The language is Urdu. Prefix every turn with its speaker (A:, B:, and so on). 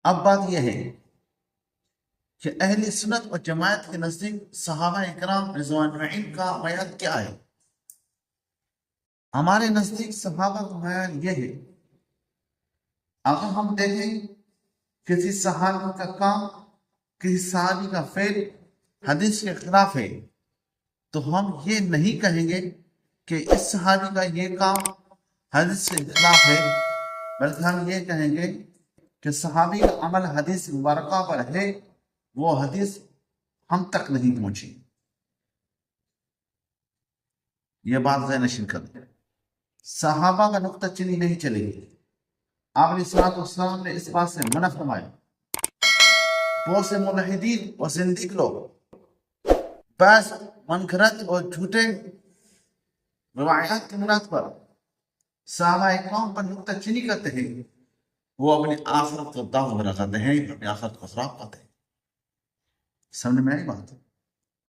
A: اب بات یہ ہے کہ اہل سنت و جماعت کے نزدیک صحابہ اکرام رضوان معین کا معیار کیا ہے؟ ہمارے نزدیک صحابہ کا معیار یہ ہے، اگر ہم دیکھیں کسی صحابی کا کام، کسی صحابی کا فعل حدیث کے خلاف ہے تو ہم یہ نہیں کہیں گے کہ اس صحابی کا یہ کام حدیث کے خلاف ہے، بلکہ ہم یہ کہیں گے کہ صحابی کا عمل حدیث مبارکہ پر ہے، وہ حدیث ہم تک نہیں پہنچی۔ یہ بات ذہن نشین کر دیں، صحابہ کا نقطہ چینی نہیں چلے گی۔ آپ علیہ الصلوۃ والسلام نے اس بات سے منع فرمایا۔ بہت سے ملحدین اور زندیق لوگ بعض منکرات اور جھوٹے روایات کی بنیاد پر صحابہ اکرام پر نقطہ چینی کرتے ہیں، وہ اپنی آخرت کو داغ میں لگاتے ہیں، اپنی آخرت کو خراب کرتے ہیں۔ سمجھ میں آئی بات؟